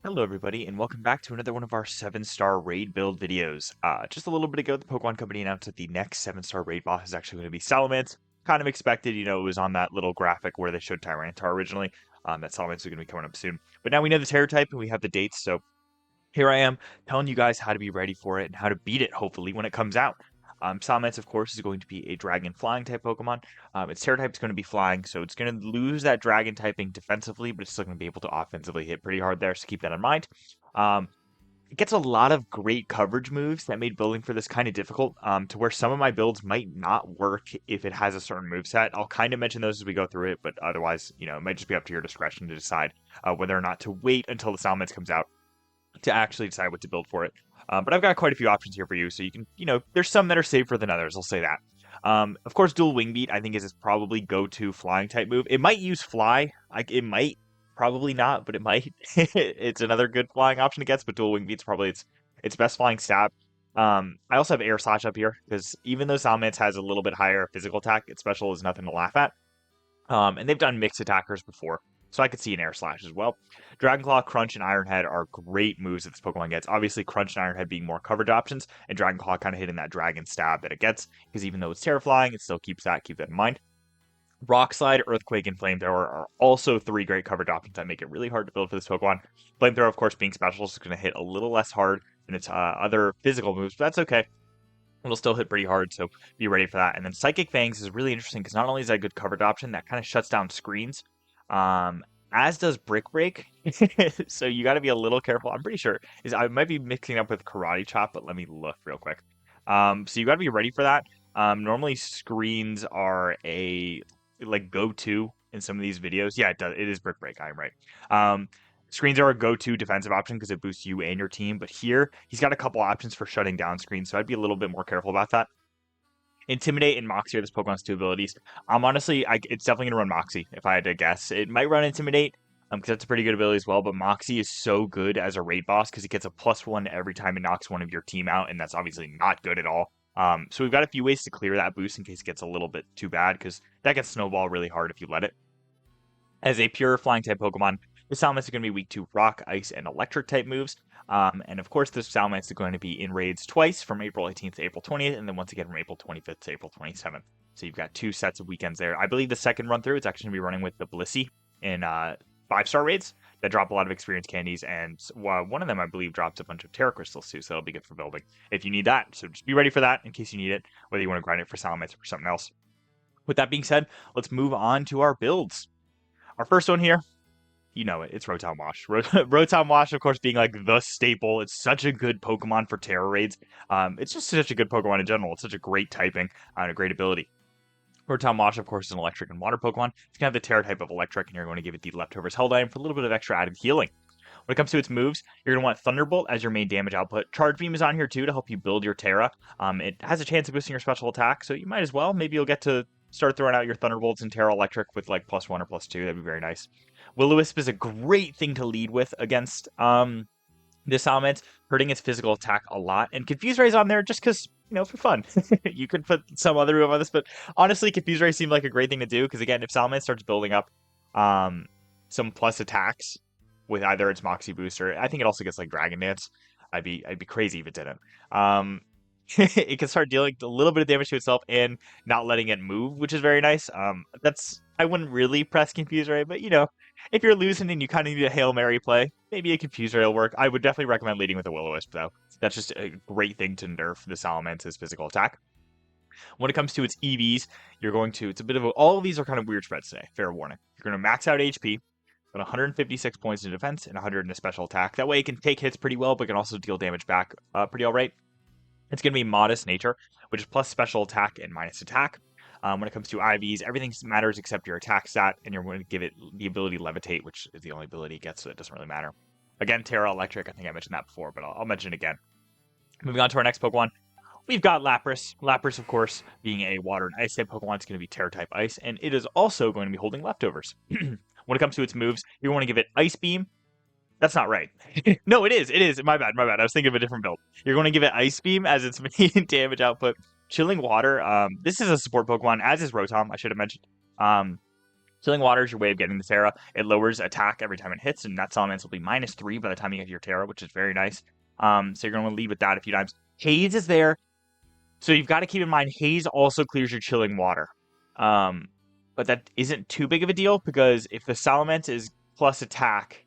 Hello everybody, and welcome back to another one of our 7-star raid build videos. Just a little bit ago, the Pokemon Company announced that the next 7-star raid boss is actually going to be Salamence. Kind of expected, it was on that little graphic where they showed Tyranitar originally, that Salamence is going to be coming up soon. But now we know the Terror type and we have the dates, so here I am telling you guys how to be ready for it and how to beat it, hopefully, when it comes out. Salamence, of course, is going to be a dragon flying type Pokemon. Its Terra type is going to be flying, so it's going to lose that dragon typing defensively, but it's still going to be able to offensively hit pretty hard there, so keep that in mind. Um, it gets a lot of great coverage moves that made building for this kind of difficult, to where some of my builds might not work if it has a certain move set. I'll kind of mention those as we go through it, but otherwise, it might just be up to your discretion to decide whether or not to wait until the Salamence comes out to actually decide what to build for it. But I've got quite a few options here for you, so you can, there's some that are safer than others, I'll say that. Of course, Dual Wing Beat, I think, is its probably go-to flying type move. It might use Fly. It might, probably not, but it might. It's another good flying option it gets, but Dual Wing Beat's probably its best flying stab. I also have Air Slash up here, because even though Salamence has a little bit higher physical attack, its special is nothing to laugh at. And they've done mixed attackers before, so I could see an Air Slash as well. Dragon Claw, Crunch, and Iron Head are great moves that this Pokemon gets. Obviously, Crunch and Iron Head being more coverage options, and Dragon Claw kind of hitting that Dragon Stab that it gets, because even though it's Terra Flying, it still keeps that. Keep that in mind. Rock Slide, Earthquake, and Flamethrower are also three great coverage options that make it really hard to build for this Pokemon. Flamethrower, of course, being special, is going to hit a little less hard than its other physical moves, but that's okay. It'll still hit pretty hard, so be ready for that. And then Psychic Fangs is really interesting because not only is that a good coverage option, that kind of shuts down screens, as does Brick Break. So you got to be a little careful. I'm pretty sure I might be mixing up with Karate Chop, but let me look real quick. So you got to be ready for that. Normally screens are a go-to in some of these videos. Yeah, it does. It is Brick Break. I'm right. Screens are a go-to defensive option because it boosts you and your team, but here he's got a couple options for shutting down screens, so I'd be a little bit more careful about that. Intimidate and Moxie are this Pokemon's two abilities. Honestly, it's definitely gonna run Moxie if I had to guess. It might run Intimidate, because that's a pretty good ability as well. But Moxie is so good as a raid boss because it gets a +1 every time it knocks one of your team out, and that's obviously not good at all. So we've got a few ways to clear that boost in case it gets a little bit too bad, because that gets snowball really hard if you let it. As a pure flying type Pokemon, this Salamence is going to be weak to rock, ice, and electric type moves. And of course, this Salamence is going to be in raids twice from April 18th to April 20th, and then once again from April 25th to April 27th. So you've got two sets of weekends there. I believe the second run through, it's actually going to be running with the Blissey in 5-star raids that drop a lot of experience candies, and one of them, I believe, drops a bunch of Terra Crystals too, so that'll be good for building if you need that. So just be ready for that in case you need it, whether you want to grind it for Salamence or for something else. With that being said, let's move on to our builds. Our first one here, you know it. It's Rotom-Wash. Rotom-Wash, of course, being like the staple. It's such a good Pokemon for Terra raids. It's just such a good Pokemon in general. It's such a great typing and a great ability. Rotom-Wash, of course, is an electric and water Pokemon. It's going to have the Terra type of electric, and you're going to give it the Leftovers Held Item for a little bit of extra added healing. When it comes to its moves, you're going to want Thunderbolt as your main damage output. Charge Beam is on here too to help you build your Terra. It has a chance of boosting your special attack, so you might as well. Maybe you'll get to start throwing out your Thunderbolts and Terra Electric with like +1 or +2. That'd be very nice. Will-O-Wisp is a great thing to lead with against this Salamence, hurting its physical attack a lot. And Confuse Ray's on there just because, for fun. You could put some other move on this, but honestly, Confuse Ray seemed like a great thing to do because, again, if Salamence starts building up some plus attacks with either its Moxie booster, I think it also gets like Dragon Dance. I'd be crazy if it didn't. It can start dealing a little bit of damage to itself and not letting it move, which is very nice. I wouldn't really press Confuse Ray, but if you're losing and you kind of need a Hail Mary play, maybe a Confuse Ray will work. I would definitely recommend leading with a Will-O-Wisp, though. That's just a great thing to nerf the Salamence's physical attack. When it comes to its EVs, it's a bit of all of these are kind of weird spreads today, fair warning. You're going to max out HP, but 156 points in defense and 100 in a special attack. That way it can take hits pretty well, but can also deal damage back pretty alright. It's going to be Modest Nature, which is plus special attack and minus attack. When it comes to IVs, everything matters except your attack stat, and you're going to give it the ability Levitate, which is the only ability it gets, so it doesn't really matter. Again, Terra Electric, I think I mentioned that before, but I'll mention it again. Moving on to our next Pokemon, we've got Lapras. Lapras, of course, being a water and ice type Pokemon, it's going to be Terra type Ice, and it is also going to be holding Leftovers. When it comes to its moves, you want to give it Ice Beam. That's not right. No, it is. It is. My bad. I was thinking of a different build. You're going to give it Ice Beam as its main damage output. Chilling Water. This is a support Pokemon, as is Rotom, I should have mentioned. Chilling Water is your way of getting the Terra. It lowers attack every time it hits, and that Salamence will be -3 by the time you get to your Terra, which is very nice. So you're going to lead with that a few times. Haze is there. So you've got to keep in mind, Haze also clears your Chilling Water. But that isn't too big of a deal, because if the Salamence is plus attack,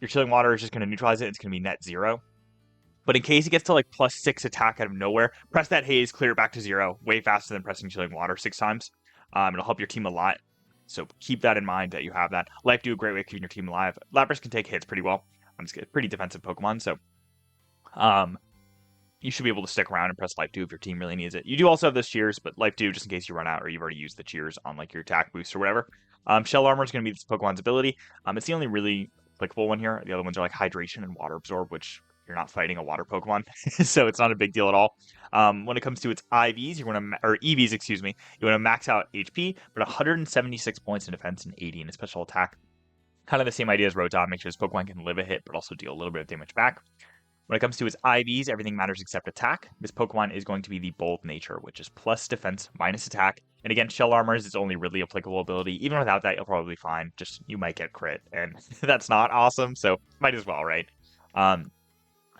your Chilling Water is just going to neutralize it. It's going to be net 0. But in case it gets to like +6 attack out of nowhere, press that Haze, clear it back to 0, way faster than pressing Chilling Water 6 times. It'll help your team a lot. So keep that in mind that you have that. Life Dew, a great way of keeping your team alive. Lapras can take hits pretty well. It's a pretty defensive Pokemon, so you should be able to stick around and press Life Dew if your team really needs it. You do also have those Cheers, but Life Dew just in case you run out or you've already used the Cheers on like your attack boost or whatever. Shell Armor is going to be this Pokemon's ability. It's the only really applicable one here. The other ones are like Hydration and Water Absorb, which you're not fighting a water Pokemon, so it's not a big deal at all. When it comes to its IVs, or EVs, excuse me, you want to max out HP, but 176 points in defense and 80 in special attack. Kind of the same idea as Rotom, make sure this Pokemon can live a hit, but also deal a little bit of damage back. When it comes to its IVs, everything matters except attack. This Pokemon is going to be the Bold Nature, which is plus defense, minus attack. And again, Shell Armor is its only really applicable ability. Even without that, you'll probably be fine. Just, you might get crit, and that's not awesome, so might as well, right?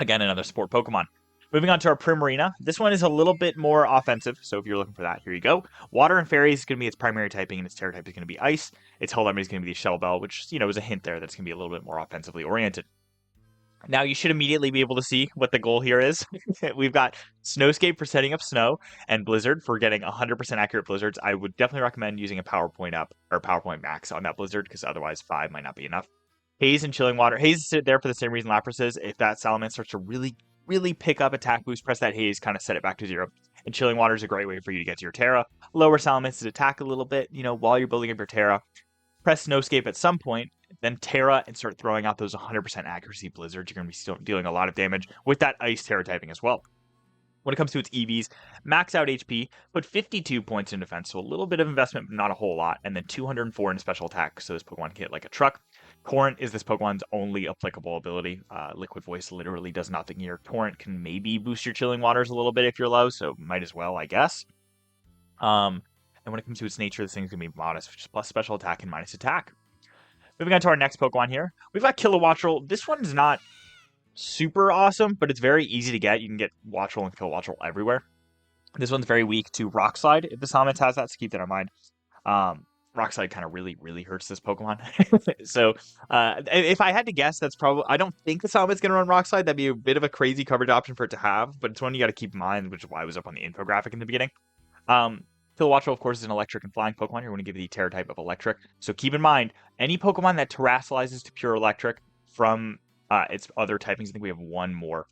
Again, another sport Pokemon. Moving on to our Primarina. This one is a little bit more offensive, so if you're looking for that, here you go. Water and Fairy is going to be its primary typing, and its Terra type is going to be Ice. Its Held Armor is going to be the Shell Bell, which, is a hint there that it's going to be a little bit more offensively oriented. Now, you should immediately be able to see what the goal here is. We've got Snowscape for setting up snow, and Blizzard for getting 100% accurate Blizzards. I would definitely recommend using a PowerPoint up, or PowerPoint Max on that Blizzard, because otherwise 5 might not be enough. Haze and Chilling Water. Haze is there for the same reason Lapras is. If that Salamence starts to really pick up attack boost, press that Haze, kind of set it back to 0. And Chilling Water is a great way for you to get to your Terra. Lower Salamance's attack a little bit, while you're building up your Terra. Press Snowscape at some point, then Terra, and start throwing out those 100% accuracy Blizzards. You're going to be still dealing a lot of damage with that Ice Terra typing as well. When it comes to its EVs, max out HP, put 52 points in defense, so a little bit of investment, but not a whole lot, and then 204 in special attack, so this Pokemon can hit like a truck. Torrent is this Pokemon's only applicable ability. Liquid Voice literally does nothing here. Torrent can maybe boost your Chilling Waters a little bit if you're low, so might as well, I guess. And when it comes to its nature, this thing's going to be modest, which is plus special attack and minus attack. Moving on to our next Pokemon here, we've got Kilowattrel. This one's not super awesome, but it's very easy to get. You can get Wattrel and Kilowattrel everywhere. This one's very weak to Rock Slide, if the Salamence has that, so keep that in mind. Rock Slide kind of really hurts this Pokemon. So if I had to guess, that's probably... I don't think the Salamence is going to run Rock Slide. That'd be a bit of a crazy coverage option for it to have, but it's one you got to keep in mind, which is why I was up on the infographic in the beginning. Kilowattrel, of course, is an electric and flying Pokemon. You're going to give it the Terra type of electric. So keep in mind, any Pokemon that terrestrializes to pure electric from its other typings, I think we have one more,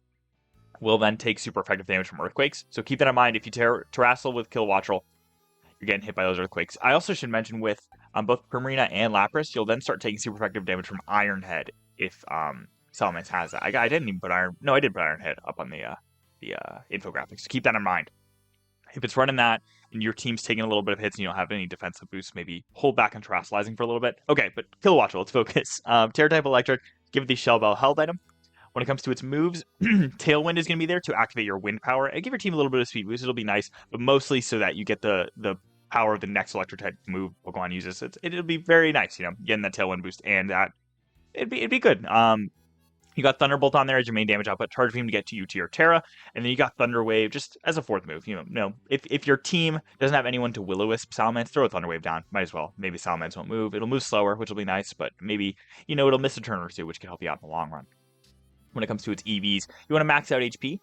will then take super effective damage from earthquakes. So keep that in mind. If you terrestrial with Kilowattrel, you're getting hit by those earthquakes. I also should mention with both Primarina and Lapras, you'll then start taking super effective damage from Iron Head if Salamence has that. I didn't even put Iron... No, I did put Iron Head up on the infographics. So keep that in mind. If it's running that and your team's taking a little bit of hits and you don't have any defensive boosts, maybe hold back on terrestrializing for a little bit. Okay, but Kilowattrel, let's focus. Terra type electric, give it the Shell Bell held item. When it comes to its moves, Tailwind is going to be there to activate your wind power and give your team a little bit of speed boost. It'll be nice, but mostly so that you get the power of the next electric type move Pokemon uses. It'll be very nice, getting that Tailwind boost, and that it'd be good. You got Thunderbolt on there as your main damage output, Charge Beam to get you to your Terra, and then you got Thunder Wave just as a fourth move. If your team doesn't have anyone to Will-O-Wisp Salamence, throw a Thunder Wave down. Might as well. Maybe Salamence won't move. It'll move slower, which will be nice, but maybe, it'll miss a turn or two, which can help you out in the long run. When it comes to its EVs, you want to max out HP.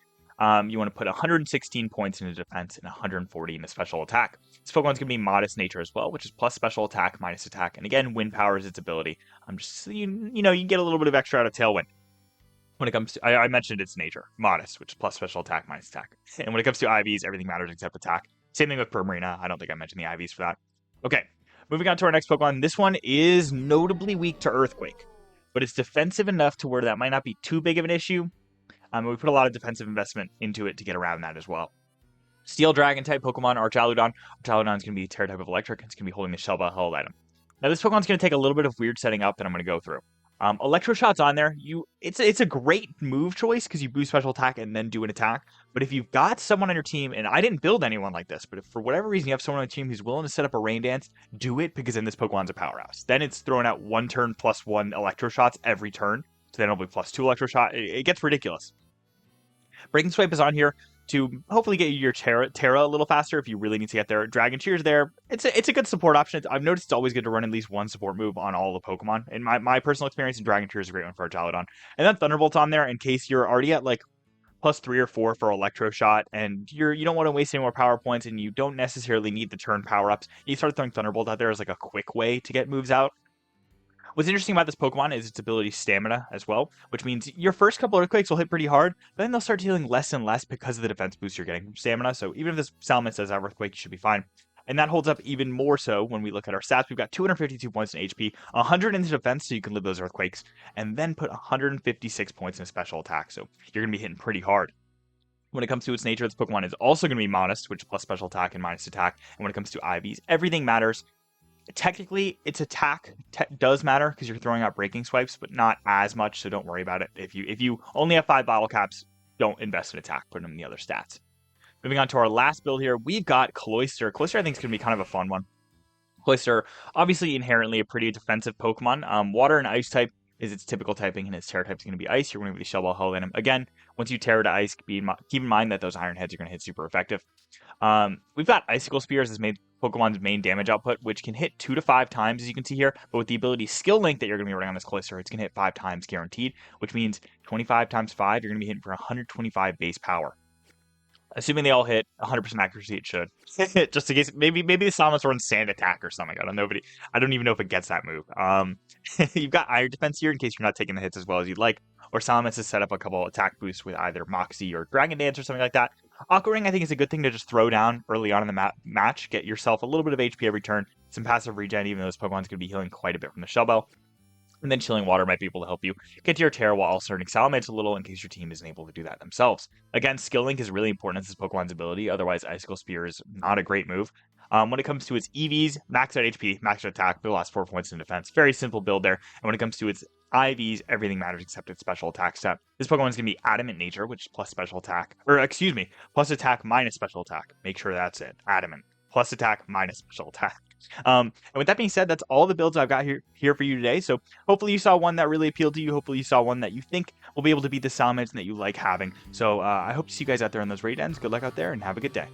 You want to put 116 points into defense and 140 in the special attack. This Pokemon's going to be modest nature as well, which is plus special attack, minus attack. And again, wind power is its ability. You can get a little bit of extra out of Tailwind. When it comes to, I mentioned its nature, modest, which is plus special attack, minus attack. And when it comes to IVs, everything matters except attack. Same thing with Primarina. I don't think I mentioned the IVs for that. Okay, moving on to our next Pokemon. This one is notably weak to Earthquake, but it's defensive enough to where that might not be too big of an issue. We put a lot of defensive investment into it to get around that as well. Steel Dragon type Pokemon, Archaludon. Archaludon is going to be Terra type of electric. It's going to be holding the Shell Bell held item. Now this Pokemon's going to take a little bit of weird setting up that I'm going to go through. Electro Shot's on there. It's a great move choice because you boost special attack and then do an attack. But if you've got someone on your team, and I didn't build anyone like this, but if for whatever reason you have someone on your team who's willing to set up a Rain Dance, do it because then this Pokemon's a powerhouse. Then it's throwing out 1 turn plus 1 Electro Shots every turn. So then it'll be plus 2 Electro Shot. It gets ridiculous. Breaking Swipe is on here to hopefully get you your Terra a little faster if you really need to get there. Dragon Cheer's there. It's a good support option. I've noticed it's always good to run at least one support move on all the Pokemon. In my personal experience, and Dragon Cheer is a great one for Archaludon. And then Thunderbolt's on there in case you're already at like plus 3 or 4 for Electro Shot, and you don't want to waste any more power points, and you don't necessarily need the turn power ups. You start throwing Thunderbolt out there as like a quick way to get moves out. What's interesting about this Pokemon is its ability Stamina as well, which means your first couple Earthquakes will hit pretty hard, but then they'll start dealing less and less because of the defense boost you're getting from Stamina. So even if this Salamence does have Earthquake, you should be fine. And that holds up even more so when we look at our stats. We've got 252 points in HP, 100 into defense, so you can live those Earthquakes, and then put 156 points in special attack. So you're going to be hitting pretty hard. When it comes to its nature, this Pokemon is also going to be Modest, which is plus special attack and minus attack. And when it comes to IVs, everything matters. Technically, its attack does matter because you're throwing out Breaking Swipes, but not as much, so don't worry about it. If you only have 5 bottle caps, don't invest in attack, put them in the other stats. Moving on to our last build here, we've got Cloyster. Cloyster, I think, is going to be kind of a fun one. Cloyster, obviously inherently a pretty defensive Pokemon. Water and Ice type is its typical typing, and its Terra type is going to be Ice. You're going to be Shell Ball Hell in him. Again, once you Terra to Ice, keep in mind that those Iron Heads are going to hit super effective. We've got Icicle Spears as Pokemon's main damage output, which can hit 2 to 5 times, as you can see here. But with the ability Skill Link that you're going to be running on this Cloyster, it's going to hit 5 times guaranteed, which means 25 times 5, you're going to be hitting for 125 base power. Assuming they all hit 100% accuracy, it should. Just in case, maybe the Salamence runs Sand Attack or something. I don't know, but I don't even know if it gets that move. You've got Iron Defense here in case you're not taking the hits as well as you'd like. Or Salamence has set up a couple attack boosts with either Moxie or Dragon Dance or something like that. Aqua Ring, I think, is a good thing to just throw down early on in the match. Get yourself a little bit of HP every turn. Some passive regen, even though this Pokemon's going to be healing quite a bit from the Shell Bell. And then Chilling Water might be able to help you get to your Terra while also earning Salamence a little in case your team isn't able to do that themselves. Again, Skill Link is really important as this Pokemon's ability. Otherwise, Icicle Spear is not a great move. When it comes to its EVs, max out HP, max out attack, the last 4 points in defense. Very simple build there. And when it comes to its IVs, everything matters except its special attack step. This Pokemon's going to be Adamant Nature, which is plus special attack. Or, excuse me, plus attack minus special attack. Make sure that's it. Adamant. Plus attack minus special attack. And with that being said, that's all the builds I've got here for you today. So hopefully you saw one that really appealed to you. Hopefully you saw one that you think will be able to beat the Salamence and that you like having. So I hope to see you guys out there on those raid ends. Good luck out there and have a good day.